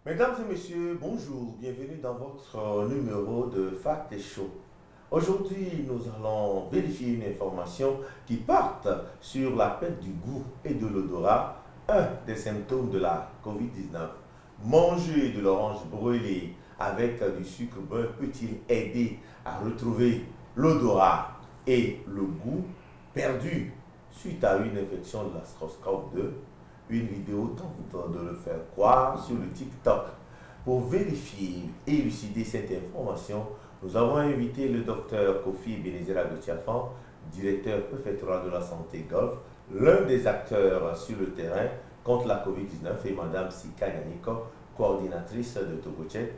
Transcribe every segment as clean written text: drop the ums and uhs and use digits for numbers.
Mesdames et messieurs, bonjour, bienvenue dans votre numéro de Fact et Show. Aujourd'hui, nous allons vérifier une information qui porte sur la perte du goût et de l'odorat, un des symptômes de la COVID-19. Manger de l'orange brûlée avec du sucre brun peut-il aider à retrouver l'odorat et le goût perdu suite à une infection de la SARS-CoV-2? Une vidéo tente de le faire croire sur le TikTok. Pour vérifier et élucider cette information, nous avons invité le docteur Kofi Ebenezer Agotiafan, directeur préfectoral de la santé Golfe, l'un des acteurs sur le terrain contre la COVID-19, et Madame Sika Yaniko, coordinatrice de Togochet.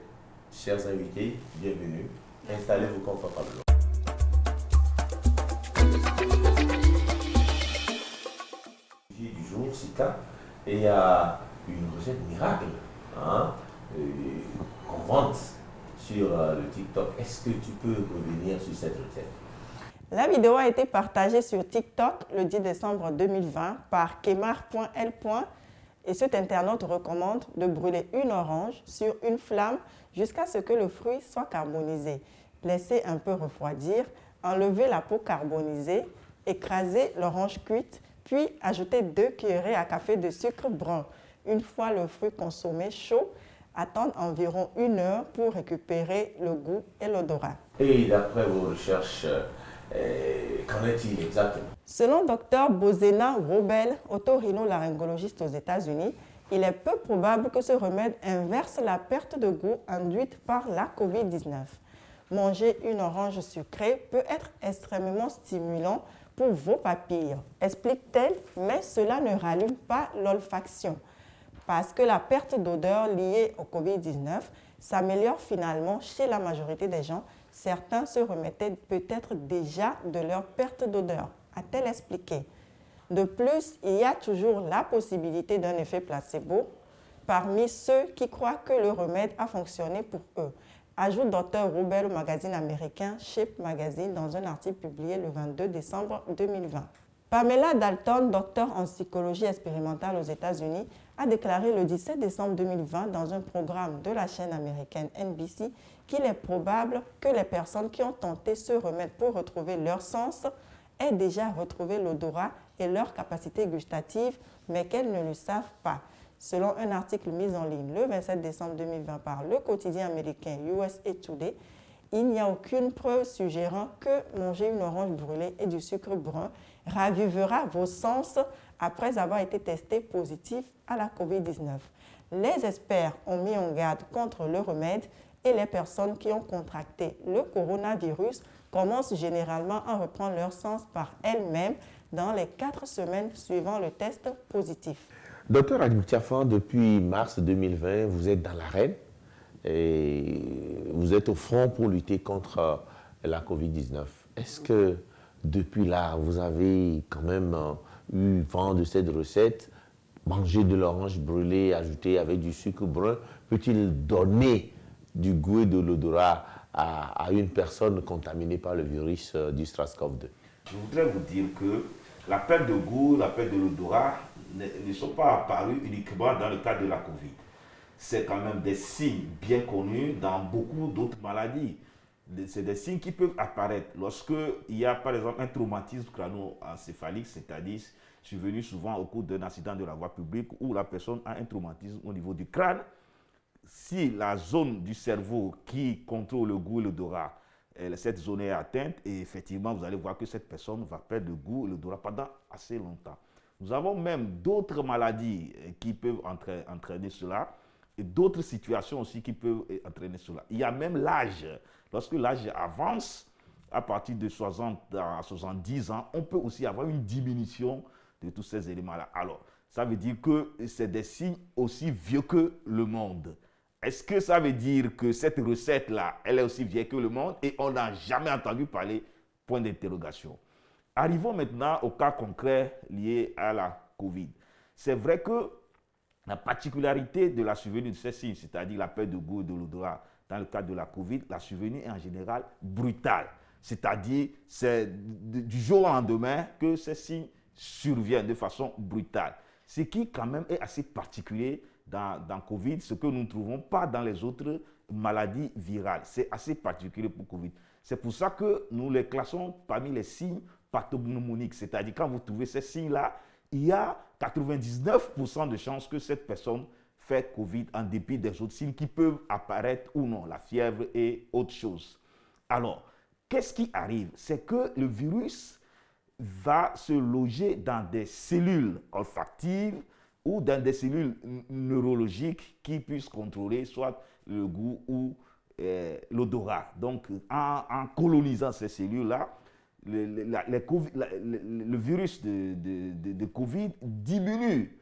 Chers invités, bienvenue. Installez-vous confortablement. Du jour, Sika, et il y a une recette miracle, hein, qu'on vante sur le TikTok. Est-ce que tu peux revenir sur cette recette? La vidéo a été partagée sur TikTok le 10 décembre 2020 par Kemar.l. et cet internaute recommande de brûler une orange sur une flamme jusqu'à ce que le fruit soit carbonisé. Laisser un peu refroidir, enlever la peau carbonisée, écraser l'orange cuite, puis ajouter 2 cuillerées à café de sucre brun. Une fois le fruit consommé chaud, attendre environ 1 heure pour récupérer le goût et l'odorat. Et d'après vos recherches, qu'en est-il exactement? Selon Dr Bozena Robel, otorhinolaryngologiste aux États-Unis, il est peu probable que ce remède inverse la perte de goût induite par la COVID-19. Manger une orange sucrée peut être extrêmement stimulant pour vos papilles, explique-t-elle, mais cela ne rallume pas l'olfaction. Parce que la perte d'odeur liée au COVID-19 s'améliore finalement chez la majorité des gens, certains se remettaient peut-être déjà de leur perte d'odeur, a-t-elle expliqué. De plus, il y a toujours la possibilité d'un effet placebo parmi ceux qui croient que le remède a fonctionné pour eux, ajoute Dr Robel au magazine américain Shape Magazine dans un article publié le 22 décembre 2020. Pamela Dalton, docteur en psychologie expérimentale aux États-Unis, a déclaré le 17 décembre 2020 dans un programme de la chaîne américaine NBC qu'il est probable que les personnes qui ont tenté ce remède pour retrouver leur sens aient déjà retrouvé l'odorat et leur capacité gustative, mais qu'elles ne le savent pas. Selon un article mis en ligne le 27 décembre 2020 par le quotidien américain USA Today, il n'y a aucune preuve suggérant que manger une orange brûlée et du sucre brun ravivera vos sens après avoir été testé positif à la COVID-19. Les experts ont mis en garde contre le remède et les personnes qui ont contracté le coronavirus commencent généralement à reprendre leur sens par elles-mêmes dans les 4 semaines suivant le test positif. Docteur Agoutiafan, depuis mars 2020, vous êtes dans l'arène et vous êtes au front pour lutter contre la COVID-19. Est-ce que depuis là, vous avez quand même eu vent de cette recette? Manger de l'orange brûlée ajoutée avec du sucre brun peut-il donner du goût et de l'odorat à une personne contaminée par le virus du SARS-CoV-2? Je voudrais vous dire que la perte de goût, la perte de l'odorat ne sont pas apparus uniquement dans le cadre de la Covid. C'est quand même des signes bien connus dans beaucoup d'autres maladies. C'est des signes qui peuvent apparaître lorsqu'il y a par exemple un traumatisme crâno-encéphalique, c'est-à-dire survenu souvent au cours d'un accident de la voie publique où la personne a un traumatisme au niveau du crâne. Si la zone du cerveau qui contrôle le goût et l'odorat, cette zone est atteinte, et effectivement, vous allez voir que cette personne va perdre le goût et l'odorat pendant assez longtemps. Nous avons même d'autres maladies qui peuvent entraîner cela, et d'autres situations aussi qui peuvent entraîner cela. Il y a même l'âge. Lorsque l'âge avance, à partir de 60 à 70 ans, on peut aussi avoir une diminution de tous ces éléments-là. Alors, ça veut dire que c'est des signes aussi vieux que le monde. Est-ce que ça veut dire que cette recette-là, elle est aussi vieille que le monde et on n'a jamais entendu parler? Point d'interrogation. Arrivons maintenant au cas concret lié à la COVID. C'est vrai que la particularité de la survenue de ces signes, c'est-à-dire la perte de goût et de l'odorat, dans le cas de la COVID, la survenue est en général brutale. C'est-à-dire, c'est du jour au lendemain que ces signes surviennent de façon brutale. Ce qui, quand même, est assez particulier dans Covid, ce que nous ne trouvons pas dans les autres maladies virales. C'est assez particulier pour Covid. C'est pour ça que nous les classons parmi les signes pathognomoniques. C'est-à-dire, quand vous trouvez ces signes-là, il y a 99% de chances que cette personne fait Covid en dépit des autres signes qui peuvent apparaître ou non, la fièvre et autre chose. Alors, qu'est-ce qui arrive? C'est que le virus va se loger dans des cellules olfactives ou dans des cellules neurologiques qui puissent contrôler soit le goût ou l'odorat. Donc, en colonisant ces cellules-là, le virus de Covid diminue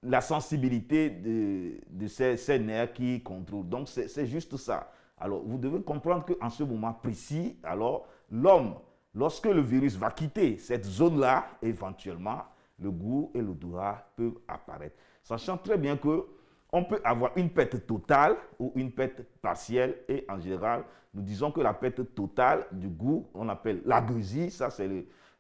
la sensibilité de ces nerfs qui contrôlent. Donc, c'est juste ça. Alors, vous devez comprendre qu'en ce moment précis, alors, l'homme, lorsque le virus va quitter cette zone-là, éventuellement, le goût et l'odorat peuvent apparaître. Sachant très bien qu'on peut avoir une perte totale ou une perte partielle et en général, nous disons que la perte totale du goût, on appelle l'ageusie, ça c'est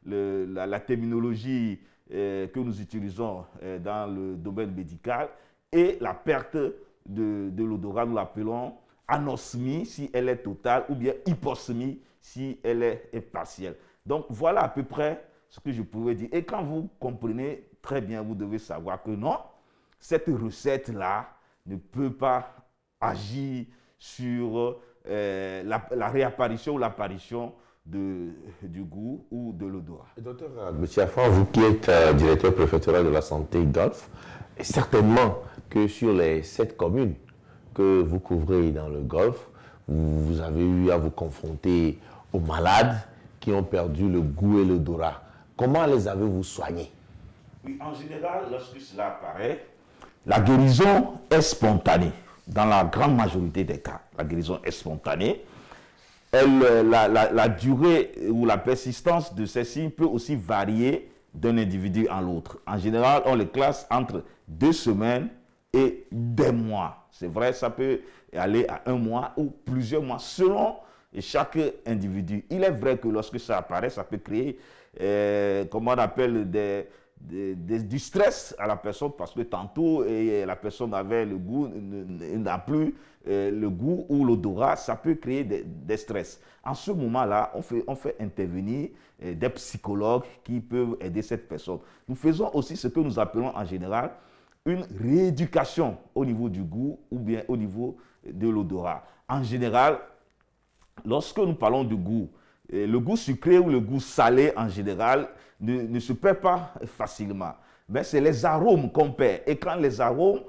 la terminologie que nous utilisons dans le domaine médical, et la perte de l'odorat, nous l'appelons anosmie si elle est totale ou bien hyposmie si elle est partielle. Donc voilà à peu près ce que je pouvais dire. Et quand vous comprenez très bien, vous devez savoir que non, cette recette-là ne peut pas agir sur la réapparition ou l'apparition du goût ou de l'odorat. Docteur Tiafan, vous qui êtes directeur préfectoral de la santé Golfe, certainement que sur les 7 communes que vous couvrez dans le Golfe, vous avez eu à vous confronter aux malades qui ont perdu le goût et l'odorat. Comment les avez-vous soignés? Oui, en général, lorsque cela apparaît, la guérison est spontanée. Dans la grande majorité des cas, la guérison est spontanée. La durée ou la persistance de ces signes peut aussi varier d'un individu à l'autre. En général, on les classe entre 2 semaines et des mois. C'est vrai, ça peut aller à 1 mois ou plusieurs mois selon chaque individu. Il est vrai que lorsque ça apparaît, ça peut créer, comment on appelle, du stress à la personne parce que tantôt la personne avait le goût, n'a plus le goût ou l'odorat, ça peut créer des stress. En ce moment-là, on fait intervenir des psychologues qui peuvent aider cette personne. Nous faisons aussi ce que nous appelons en général une rééducation au niveau du goût ou bien au niveau de l'odorat. En général, lorsque nous parlons du goût, le goût sucré ou le goût salé en général ne se perd pas facilement. Mais c'est les arômes qu'on perd. Et quand les arômes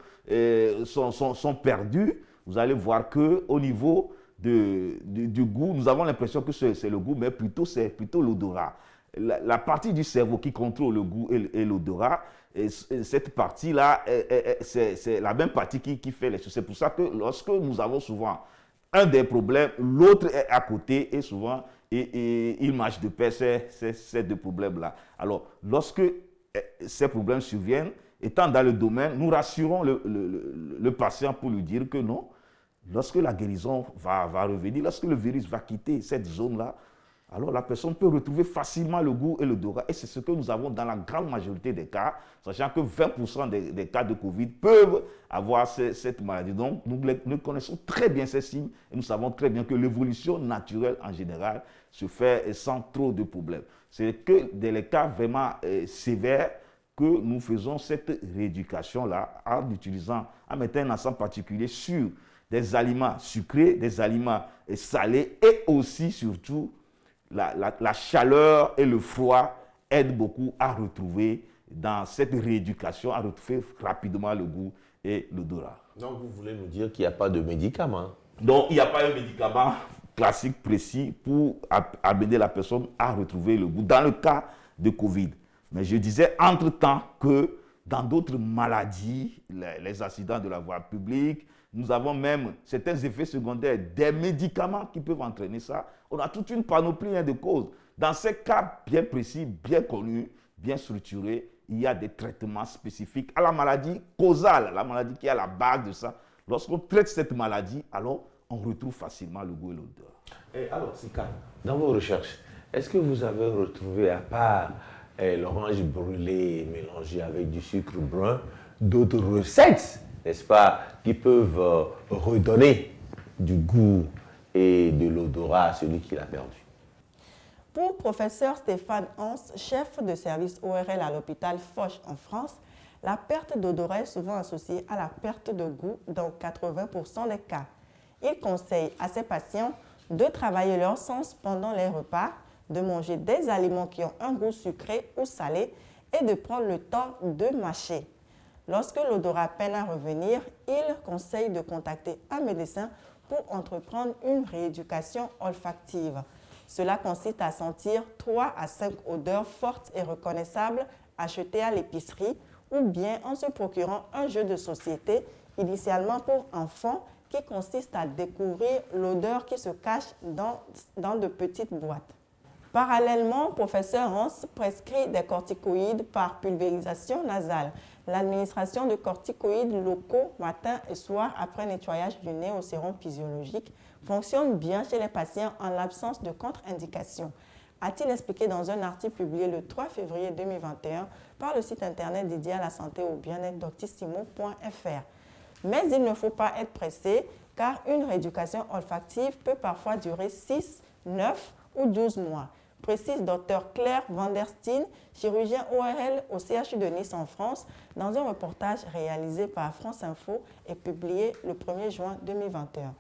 sont perdus, vous allez voir qu'au niveau du goût, nous avons l'impression que c'est le goût, mais c'est plutôt l'odorat. La partie du cerveau qui contrôle le goût et l'odorat, cette partie-là, c'est la même partie qui fait les choses. C'est pour ça que lorsque nous avons souvent un des problèmes, l'autre est à côté et souvent il marche de pair ces 2 problèmes-là. Alors, lorsque ces problèmes surviennent, étant dans le domaine, nous rassurons le patient pour lui dire que non, lorsque la guérison va revenir, lorsque le virus va quitter cette zone-là, alors la personne peut retrouver facilement le goût et l'odorat. Et c'est ce que nous avons dans la grande majorité des cas, sachant que 20% des cas de Covid peuvent avoir cette maladie. Donc, nous connaissons très bien ces signes et nous savons très bien que l'évolution naturelle en général se fait sans trop de problèmes. C'est que dans les cas vraiment sévères que nous faisons cette rééducation-là en mettant un accent particulier sur des aliments sucrés, des aliments salés et aussi, surtout, la chaleur et le froid aident beaucoup à retrouver dans cette rééducation, à retrouver rapidement le goût et l'odorat. Donc vous voulez nous dire qu'il n'y a pas de médicament? Donc il n'y a pas un médicament classique précis pour amener la personne à retrouver le goût dans le cas de Covid. Mais je disais entre-temps que dans d'autres maladies, les accidents de la voie publique, nous avons même certains effets secondaires des médicaments qui peuvent entraîner ça. On a toute une panoplie de causes. Dans ces cas bien précis, bien connus, bien structurés, il y a des traitements spécifiques à la maladie causale, la maladie qui est à la base de ça. Lorsqu'on traite cette maladie, alors on retrouve facilement le goût et l'odeur. Et alors, Sika, dans vos recherches, est-ce que vous avez retrouvé, à part l'orange brûlée mélangée avec du sucre brun, d'autres recettes n'est-ce pas, qui peuvent redonner du goût et de l'odorat à celui qui l'a perdu. Pour professeur Stéphane Hans, chef de service ORL à l'hôpital Foch en France, la perte d'odorat est souvent associée à la perte de goût dans 80% des cas. Il conseille à ses patients de travailler leur sens pendant les repas, de manger des aliments qui ont un goût sucré ou salé et de prendre le temps de mâcher. Lorsque l'odorat peine à revenir, il conseille de contacter un médecin pour entreprendre une rééducation olfactive. Cela consiste à sentir 3 à 5 odeurs fortes et reconnaissables achetées à l'épicerie ou bien en se procurant un jeu de société, initialement pour enfants, qui consiste à découvrir l'odeur qui se cache dans de petites boîtes. Parallèlement, professeur Hans prescrit des corticoïdes par pulvérisation nasale. L'administration de corticoïdes locaux matin et soir après nettoyage du nez au sérum physiologique fonctionne bien chez les patients en l'absence de contre-indication, a-t-il expliqué dans un article publié le 3 février 2021 par le site internet dédié à la santé et au bien-être doctissimo.fr. Mais il ne faut pas être pressé car une rééducation olfactive peut parfois durer 6, 9 ou 12 mois, précise Dr Claire Van der Steen, chirurgien ORL au CHU de Nice en France, dans un reportage réalisé par France Info et publié le 1er juin 2021.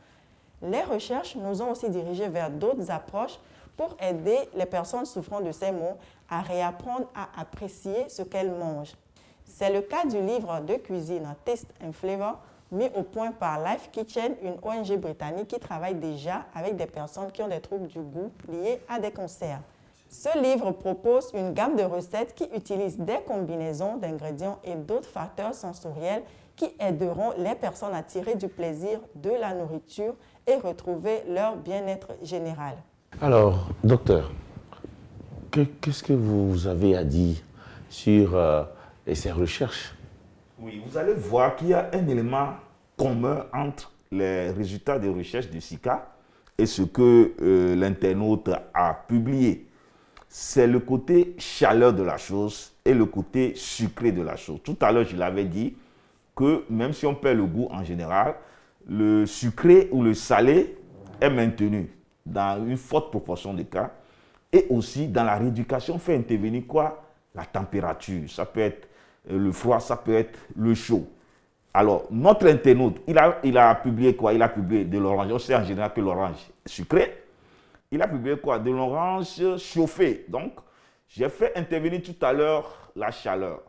Les recherches nous ont aussi dirigés vers d'autres approches pour aider les personnes souffrant de ces maux à réapprendre à apprécier ce qu'elles mangent. C'est le cas du livre de cuisine Taste and Flavor, mis au point par Life Kitchen, une ONG britannique qui travaille déjà avec des personnes qui ont des troubles du goût liés à des cancers. Ce livre propose une gamme de recettes qui utilisent des combinaisons d'ingrédients et d'autres facteurs sensoriels qui aideront les personnes à tirer du plaisir de la nourriture et retrouver leur bien-être général. Alors, docteur, qu'est-ce que vous avez à dire sur ces recherches? Oui, vous allez voir qu'il y a un élément commun entre les résultats des recherches de SICA et ce que l'internaute a publié. C'est le côté chaleur de la chose et le côté sucré de la chose. Tout à l'heure, je l'avais dit que même si on perd le goût en général, le sucré ou le salé est maintenu dans une forte proportion de cas. Et aussi, dans la rééducation, on fait intervenir quoi? La température. Ça peut être le froid, ça peut être le chaud. Alors, notre internaute, il a publié quoi? Il a publié de l'orange. On sait en général que l'orange est sucré. Il a publié quoi? De l'orange chauffée. Donc, j'ai fait intervenir tout à l'heure la chaleur.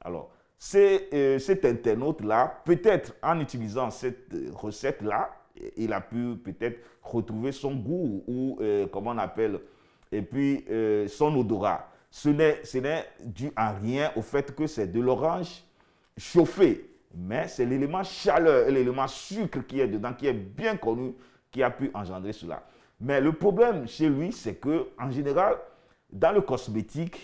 Alors, cet internaute-là, peut-être en utilisant cette recette-là, il a pu peut-être retrouver son goût ou, comment on appelle, et puis son odorat. Ce n'est dû à rien au fait que c'est de l'orange chauffé, mais c'est l'élément chaleur et l'élément sucre qui est dedans, qui est bien connu, qui a pu engendrer cela. Mais le problème chez lui, c'est qu'en général, dans le cosmétique,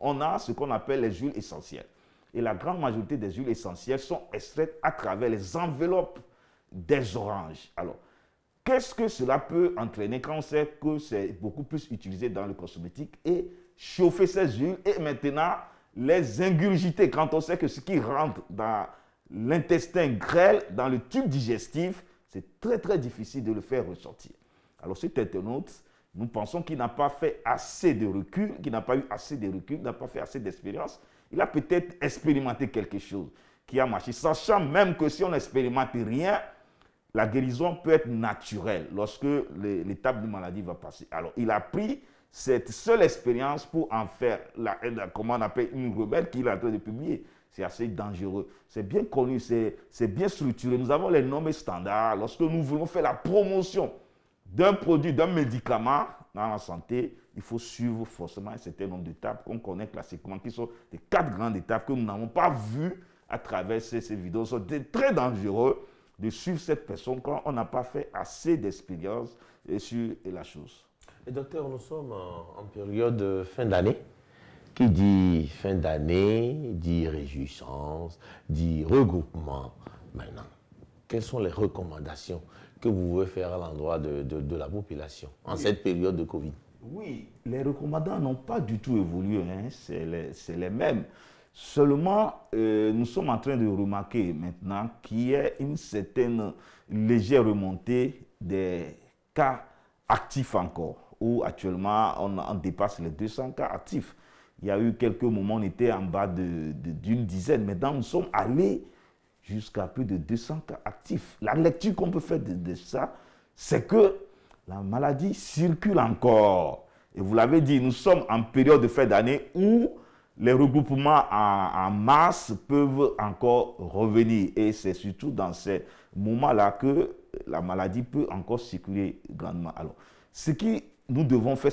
on a ce qu'on appelle les huiles essentielles. Et la grande majorité des huiles essentielles sont extraites à travers les enveloppes des oranges. Alors, qu'est-ce que cela peut entraîner quand on sait que c'est beaucoup plus utilisé dans le cosmétique et chauffer ces huiles et maintenant les ingurgiter quand on sait que ce qui rentre dans l'intestin grêle, dans le tube digestif, c'est très très difficile de le faire ressortir. Alors cet internaute, nous pensons qu'il n'a pas fait assez de recul, qu'il n'a pas eu assez de recul, qu'il n'a pas fait assez d'expérience. Il a peut-être expérimenté quelque chose qui a marché, sachant même que si on n'expérimente rien, la guérison peut être naturelle lorsque l'étape de maladie va passer. Alors, il a pris cette seule expérience pour en faire, comment on appelle, une rebelle qu'il est en train de publier. C'est assez dangereux. C'est bien connu, c'est bien structuré. Nous avons les normes standards. Lorsque nous voulons faire la promotion d'un produit, d'un médicament dans la santé, il faut suivre forcément un certain nombre d'étapes qu'on connaît classiquement, qui sont les 4 grandes étapes que nous n'avons pas vues à travers ces vidéos. C'est très dangereux de suivre cette personne quand on n'a pas fait assez d'expérience sur la chose. Et docteur, nous sommes en période fin d'année. Qui dit fin d'année, dit réjouissance, dit regroupement. Maintenant, quelles sont les recommandations que vous pouvez faire à l'endroit de la population en cette période de Covid? Oui, les recommandants n'ont pas du tout évolué, hein. C'est les mêmes. Seulement, nous sommes en train de remarquer maintenant qu'il y a une certaine légère remontée des cas actifs encore, où actuellement on dépasse les 200 cas actifs. Il y a eu quelques moments, on était en bas d'une dizaine. Maintenant, nous sommes allés jusqu'à plus de 200 cas actifs. La lecture qu'on peut faire de ça, c'est que la maladie circule encore. Et vous l'avez dit, nous sommes en période de fin d'année où les regroupements en masse peuvent encore revenir. Et c'est surtout dans ces moments-là que la maladie peut encore circuler grandement. Alors, ce que nous devons faire,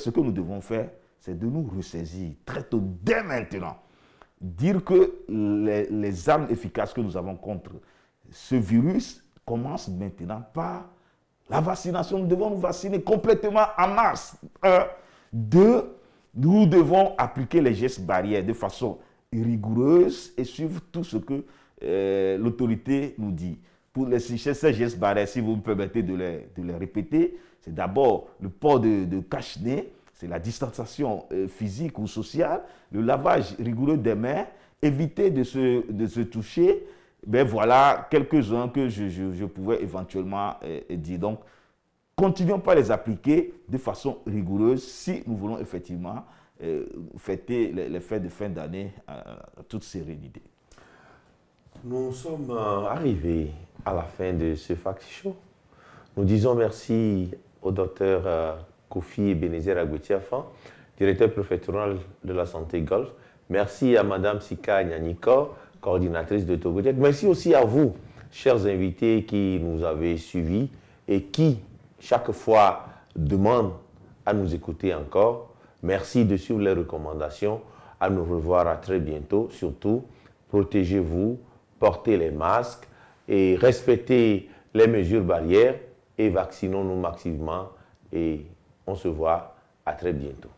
c'est de nous ressaisir très tôt, dès maintenant. Dire que les armes efficaces que nous avons contre ce virus commencent maintenant par la vaccination. Nous devons nous vacciner complètement en masse. 2, nous devons appliquer les gestes barrières de façon rigoureuse et suivre tout ce que l'autorité nous dit. Pour ces gestes barrières, si vous me permettez de les répéter, c'est d'abord le port de cache-nez, c'est la distanciation physique ou sociale, le lavage rigoureux des mains, éviter de se toucher. Ben voilà quelques-uns que je pouvais éventuellement dire. Donc, continuons par les appliquer de façon rigoureuse si nous voulons effectivement fêter les fêtes de fin d'année en toute sérénité. Nous sommes arrivés à la fin de ce Fact Show. Nous disons merci au docteur Kofi Ebenezer Agwetiafan, directeur préfectoral de la santé Golfe. Merci à Mme Sika Nyanikor, coordinatrice de Togotek. Merci aussi à vous, chers invités qui nous avez suivis et qui, chaque fois, demandent à nous écouter encore. Merci de suivre les recommandations. À nous revoir à très bientôt. Surtout, protégez-vous, portez les masques et respectez les mesures barrières et vaccinons-nous massivement. Et on se voit à très bientôt.